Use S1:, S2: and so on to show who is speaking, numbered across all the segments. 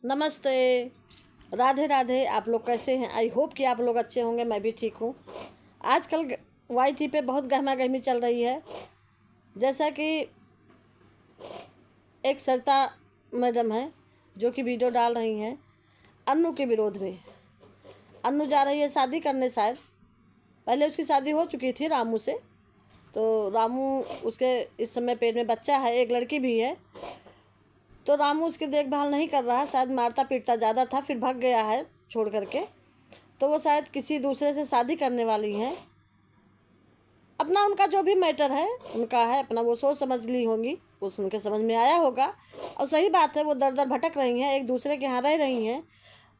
S1: नमस्ते, राधे राधे। आप लोग कैसे हैं? आई होप कि आप लोग अच्छे होंगे। मैं भी ठीक हूँ। आजकल YT पे बहुत गहमा गहमी चल रही है। जैसा कि एक सरिता मैडम है जो कि वीडियो डाल रही हैं अन्नू के विरोध में। अन्नू जा रही है शादी करने, शायद पहले उसकी शादी हो चुकी थी रामू से। तो रामू उसके इस समय पेट में बच्चा है, एक लड़की भी है। तो रामू उसकी देखभाल नहीं कर रहा, शायद मारता पीटता ज़्यादा था, फिर भाग गया है छोड़ करके। तो वो शायद किसी दूसरे से शादी करने वाली हैं। अपना उनका जो भी मैटर है उनका है, अपना वो सोच समझ ली होंगी, कुछ उनके समझ में आया होगा। और सही बात है, वो दर दर भटक रही हैं, एक दूसरे के यहाँ रह रही हैं।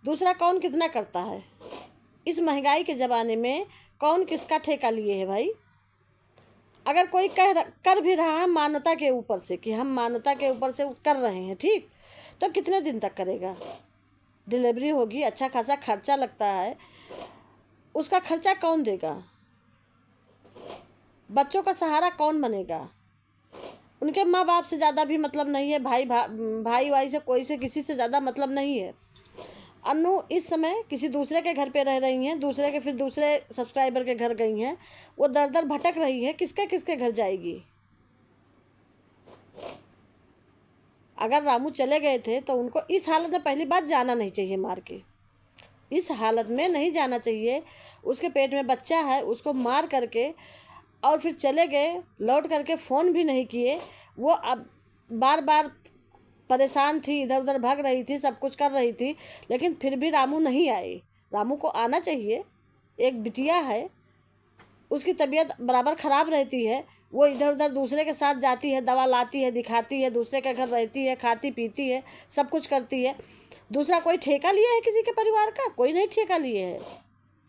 S1: दूसरा कौन कितना करता है इस महंगाई के ज़माने में? कौन किसका ठेका लिए है भाई? अगर कोई कर भी रहा है मान्यता के ऊपर से कि हम मान्यता के ऊपर से कर रहे हैं, ठीक, तो कितने दिन तक करेगा? डिलीवरी होगी, अच्छा खासा खर्चा लगता है, उसका खर्चा कौन देगा? बच्चों का सहारा कौन बनेगा? उनके माँ बाप से ज़्यादा भी मतलब नहीं है, भाई भाई से कोई से किसी से ज़्यादा मतलब नहीं है। अन्नू इस समय किसी दूसरे के घर पे रह रही हैं, दूसरे के फिर दूसरे सब्सक्राइबर के घर गई हैं। वो दर दर भटक रही है, किसके किसके घर जाएगी? अगर रामू चले गए थे तो उनको इस हालत में पहली बात जाना नहीं चाहिए, मार के इस हालत में नहीं जाना चाहिए। उसके पेट में बच्चा है, उसको मार करके और फिर चले गए, लौट करके फ़ोन भी नहीं किए। वो अब बार बार परेशान थी, इधर उधर भाग रही थी, सब कुछ कर रही थी, लेकिन फिर भी रामू नहीं आए। रामू को आना चाहिए, एक बिटिया है, उसकी तबीयत बराबर ख़राब रहती है। वो इधर उधर दूसरे के साथ जाती है, दवा लाती है, दिखाती है, दूसरे के घर रहती है, खाती पीती है, सब कुछ करती है। दूसरा कोई ठेका लिया है किसी के परिवार का? कोई नहीं ठेका लिए है।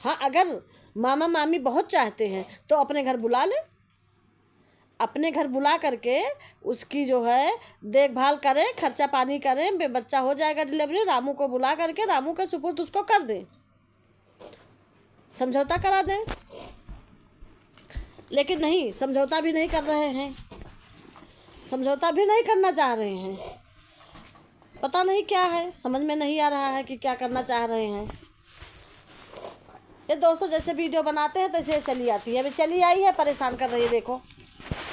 S1: हाँ, अगर मामा मामी बहुत चाहते हैं तो अपने घर बुला ले, अपने घर बुला करके उसकी जो है देखभाल करें, खर्चा पानी करें, बच्चा हो जाएगा डिलीवरी, रामू को बुला करके रामू के सुपुर्द उसको कर दें, समझौता करा दें। लेकिन नहीं, समझौता भी नहीं कर रहे हैं, समझौता भी नहीं करना चाह रहे हैं। पता नहीं क्या है, समझ में नहीं आ रहा है कि क्या करना चाह रहे हैं। ये दोस्तों जैसे वीडियो बनाते हैं तैसे चली आती है। अभी चली आई है, परेशान कर रही है। देखो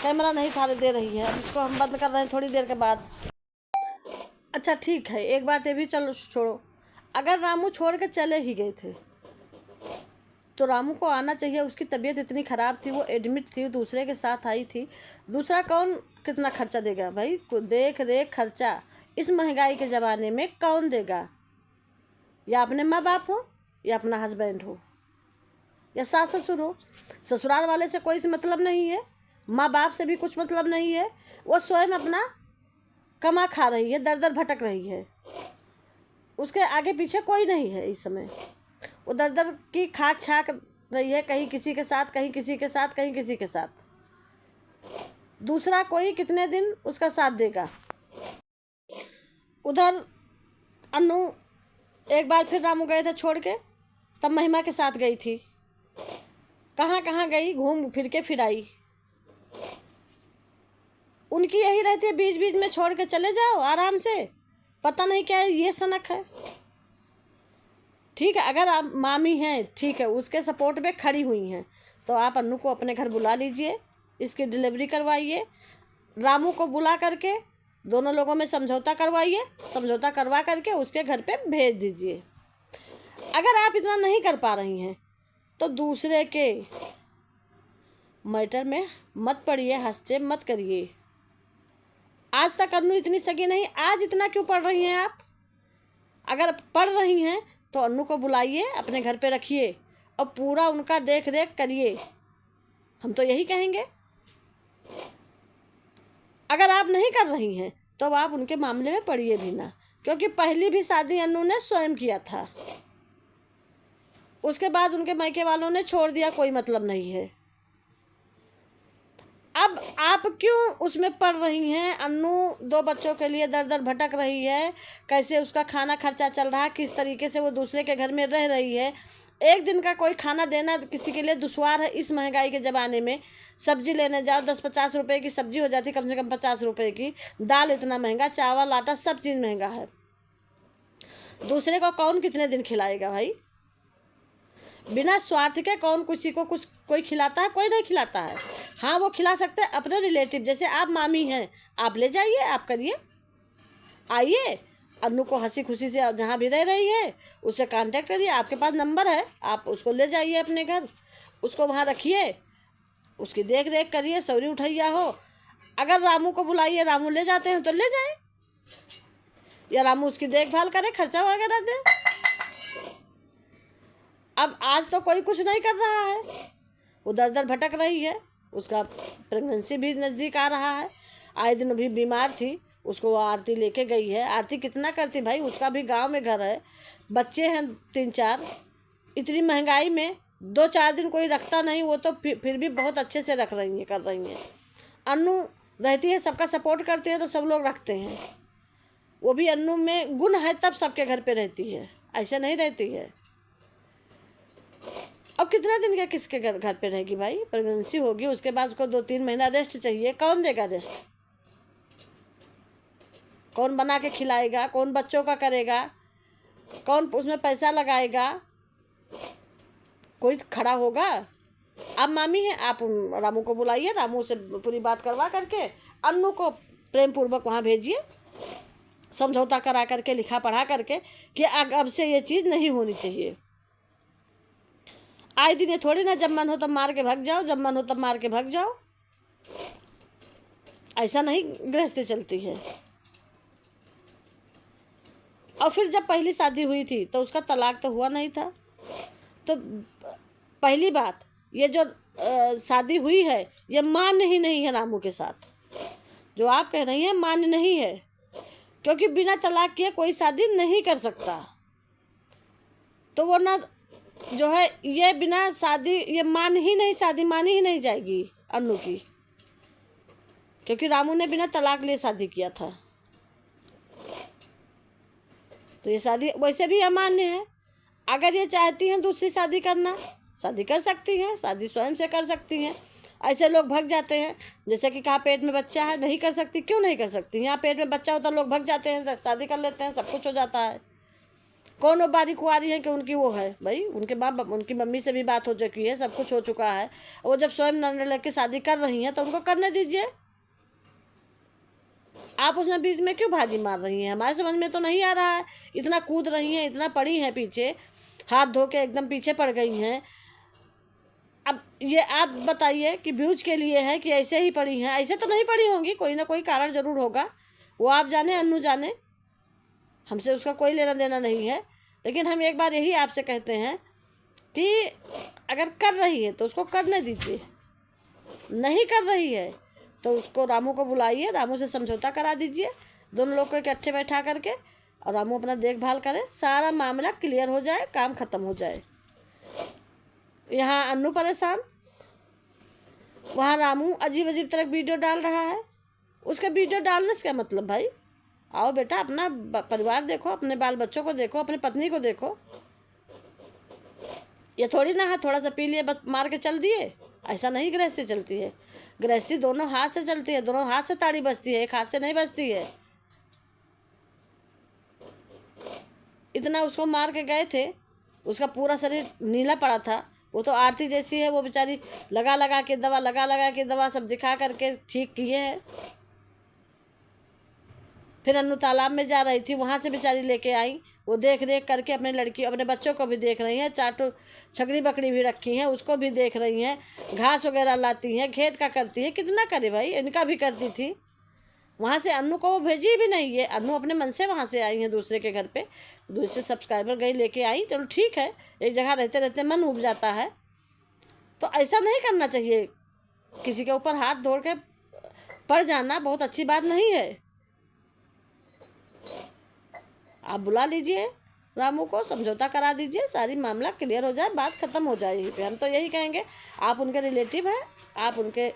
S1: कैमरा नहीं थाने दे रही है। अब इसको हम बंद कर रहे हैं थोड़ी देर के बाद। अच्छा ठीक है, एक बात ये भी चलो छोड़ो, अगर रामू छोड़ के चले ही गए थे तो रामू को आना चाहिए। उसकी तबीयत इतनी ख़राब थी, वो एडमिट थी, दूसरे के साथ आई थी। दूसरा कौन कितना खर्चा देगा भाई? देख रेख खर्चा इस महंगाई के ज़माने में कौन देगा? या अपने माँ बाप हो, या अपना हस्बैंड हो, या सास ससुर हो। ससुराल वाले से कोई से मतलब नहीं है, माँ बाप से भी कुछ मतलब नहीं है। वो स्वयं अपना कमा खा रही है, दर दर भटक रही है, उसके आगे पीछे कोई नहीं है इस समय। वो दर दर की खाक छाक रही है, कहीं किसी के साथ, कहीं किसी के साथ, कहीं किसी के साथ। दूसरा कोई कितने दिन उसका साथ देगा? उधर अन्नू एक बार फिर रामू गए थे छोड़ के, तब महिमा के साथ गई थी। कहाँ कहाँ गई, घूम फिर के फिर आई। उनकी यही रहती है, बीच बीच में छोड़ के चले जाओ आराम से। पता नहीं क्या ये सनक है। ठीक है, अगर आप मामी हैं, ठीक है, उसके सपोर्ट में खड़ी हुई हैं, तो आप अन्नू को अपने घर बुला लीजिए, इसकी डिलीवरी करवाइए, रामू को बुला करके दोनों लोगों में समझौता करवाइए, समझौता करवा करके उसके घर पे भेज दीजिए। अगर आप इतना नहीं कर पा रही हैं तो दूसरे के मैटर में मत पड़िए, हस्तक्षेप मत करिए। आज तक अन्नू इतनी सगी नहीं, आज इतना क्यों पढ़ रही हैं आप? अगर पढ़ रही हैं तो अन्नू को बुलाइए, अपने घर पे रखिए और पूरा उनका देख रेख करिए। हम तो यही कहेंगे। अगर आप नहीं कर रही हैं तो आप उनके मामले में पड़िए भी ना, क्योंकि पहली भी शादी अन्नू ने स्वयं किया था, उसके बाद उनके मायके वालों ने छोड़ दिया, कोई मतलब नहीं है। अब आप क्यों उसमें पड़ रही हैं? अन्नू 2 बच्चों के लिए दर दर भटक रही है, कैसे उसका खाना खर्चा चल रहा है, किस तरीके से वो दूसरे के घर में रह रही है। एक दिन का कोई खाना देना किसी के लिए दुश्वार है इस महंगाई के ज़माने में। सब्जी लेने जाओ 10-50 रुपए की सब्जी हो जाती, कम से कम 50 रुपए की। दाल इतना महंगा, चावल आटा सब चीज़ महंगा है। दूसरे को कौन कितने दिन खिलाएगा भाई? बिना स्वार्थ के कौन किसी को कुछ कोई खिलाता है? कोई नहीं खिलाता है। हाँ, वो खिला सकते हैं अपने रिलेटिव, जैसे आप मामी हैं, आप ले जाइए, आप करिए, आइए, अन्नू को हंसी खुशी से जहाँ भी रह रही है उससे कांटेक्ट करिए, आपके पास नंबर है, आप उसको ले जाइए अपने घर, उसको वहाँ रखिए, उसकी देख रेख करिए, सौरी उठैया हो। अगर रामू को बुलाइए, रामू ले जाते हैं तो ले जाए, या रामू उसकी देखभाल करे, खर्चा वगैरह दे। अब आज तो कोई कुछ नहीं कर रहा है, वो दर दर भटक रही है, उसका प्रेगनेंसी भी नज़दीक आ रहा है, आए दिन भी बीमार थी, उसको वो आरती लेके गई है। आरती कितना करती भाई, उसका भी गांव में घर है, बच्चे हैं 3-4, इतनी महंगाई में 2-4 दिन कोई रखता नहीं, वो तो फिर भी बहुत अच्छे से रख रही हैं, कर रही हैं। अन्नू रहती है, सबका सपोर्ट करती है तो सब लोग रखते हैं, वो भी अन्नू में गुण है तब सबके घर पे रहती है, ऐसे नहीं रहती है। अब कितना दिन का किसके घर पे रहेगी भाई? प्रेगनेंसी होगी, उसके बाद उसको 2-3 महीना रेस्ट चाहिए, कौन देगा रेस्ट? कौन बना के खिलाएगा? कौन बच्चों का करेगा? कौन उसमें पैसा लगाएगा? कोई खड़ा होगा? आप मामी हैं, आप रामू को बुलाइए, रामू से पूरी बात करवा करके अन्नू को प्रेम पूर्वक वहाँ भेजिए, समझौता करा करके, लिखा पढ़ा करके कि अब से ये चीज़ नहीं होनी चाहिए। आए दिन थोड़ी ना जब मन हो तब मार के भाग जाओ, जब मन हो तब मार के भाग जाओ, ऐसा नहीं गृहस्थी चलती है। और फिर जब पहली शादी हुई थी तो उसका तलाक तो हुआ नहीं था। तो पहली बात, ये जो शादी हुई है ये मान्य ही नहीं है रामू के साथ, जो आप कह रही हैं मान्य नहीं है, क्योंकि बिना तलाक किए कोई शादी नहीं कर सकता। तो वो ना जो है ये बिना शादी, ये मान ही नहीं, शादी मानी ही नहीं जाएगी अन्नू की, क्योंकि रामू ने बिना तलाक लिए शादी किया था। तो ये शादी वैसे भी अमान्य है। अगर ये चाहती हैं दूसरी शादी करना, शादी कर सकती हैं, शादी स्वयं से कर सकती हैं। ऐसे लोग भग जाते हैं, जैसे कि कहा पेट में बच्चा है, नहीं कर सकती, क्यों नहीं कर सकती? यहाँ पेट में बच्चा होता लोग भग जाते हैं, शादी कर लेते हैं, सब कुछ हो जाता है। कौन वो बारी कुआरी है कि उनकी वो है भाई, उनके बाप उनकी मम्मी से भी बात हो चुकी है, सब कुछ हो चुका है। वो जब स्वयं निर्णय लेकर शादी कर रही हैं तो उनको करने दीजिए। आप उसमें बीच में क्यों भाजी मार रही हैं? हमारे समझ में तो नहीं आ रहा है। इतना कूद रही हैं, इतना पड़ी हैं पीछे, हाथ धो के एकदम पीछे पड़ गई हैं। अब ये आप बताइए कि व्यूज के लिए है कि ऐसे ही पड़ी हैं? ऐसे तो नहीं पड़ी होंगी, कोई ना कोई कारण ज़रूर होगा, वो आप जाने, अन्नू जाने, हमसे उसका कोई लेना देना नहीं है। लेकिन हम एक बार यही आपसे कहते हैं कि अगर कर रही है तो उसको करने दीजिए, नहीं कर रही है तो उसको, रामू को बुलाइए, रामू से समझौता करा दीजिए, दोनों लोग को इकट्ठे बैठा करके, और रामू अपना देखभाल करे, सारा मामला क्लियर हो जाए, काम ख़त्म हो जाए। यहाँ अन्नू परेशान, वहाँ रामू अजीब अजीब तरह वीडियो डाल रहा है। उसका वीडियो डालने से क्या मतलब भाई? आओ बेटा, अपना परिवार देखो, अपने बाल बच्चों को देखो, अपनी पत्नी को देखो। ये थोड़ी ना है थोड़ा सा पी लिए बस मार के चल दिए, ऐसा नहीं गृहस्थी चलती है। गृहस्थी दोनों हाथ से चलती है, दोनों हाथ से ताड़ी बजती है, एक हाथ से नहीं बजती है। इतना उसको मार के गए थे, उसका पूरा शरीर नीला पड़ा था, वो तो आरती जैसी है, वो बेचारी लगा लगा के दवा सब दिखा करके ठीक किए हैं। फिर अन्नू तालाब में जा रही थी, वहाँ से बेचारी लेके आई, वो देख रेख करके अपने लड़की अपने बच्चों को भी देख रही हैं, 4 छकड़ी बकरी भी रखी हैं, उसको भी देख रही हैं, घास वगैरह लाती हैं, खेत का करती हैं, कितना करे भाई, इनका भी करती थी। वहाँ से अन्नू को वो भेजी भी नहीं है, अन्नू अपने मन से वहाँ से आई हैं दूसरे के घर पे, दूसरे सब्सक्राइबर गई लेके आई, चलो ठीक है, एक जगह रहते रहते मन उब जाता है। तो ऐसा नहीं करना चाहिए, किसी के ऊपर हाथ धोड़ के पड़ जाना बहुत अच्छी बात नहीं है। आप बुला लीजिए रामू को, समझौता करा दीजिए, सारी मामला क्लियर हो जाए, बात ख़त्म हो जाए। यहीं पे हम तो यही कहेंगे, आप उनके रिलेटिव हैं, आप उनके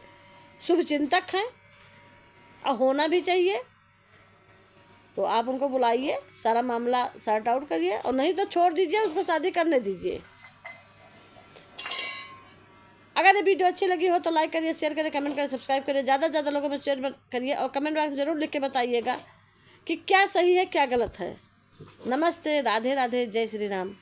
S1: शुभ चिंतक हैं, और होना भी चाहिए, तो आप उनको बुलाइए, सारा मामला सॉर्ट आउट करिए, और नहीं तो छोड़ दीजिए, उसको शादी करने दीजिए। अगर ये वीडियो अच्छी लगी हो तो लाइक करिए, शेयर करिए, कमेंट करिए, सब्सक्राइब करिए, ज़्यादा से ज़्यादा लोगों में शेयर करिए, और कमेंट बॉक्स में ज़रूर लिख के बताइएगा कि क्या सही है क्या गलत है। नमस्ते, राधे राधे, जय श्री राम।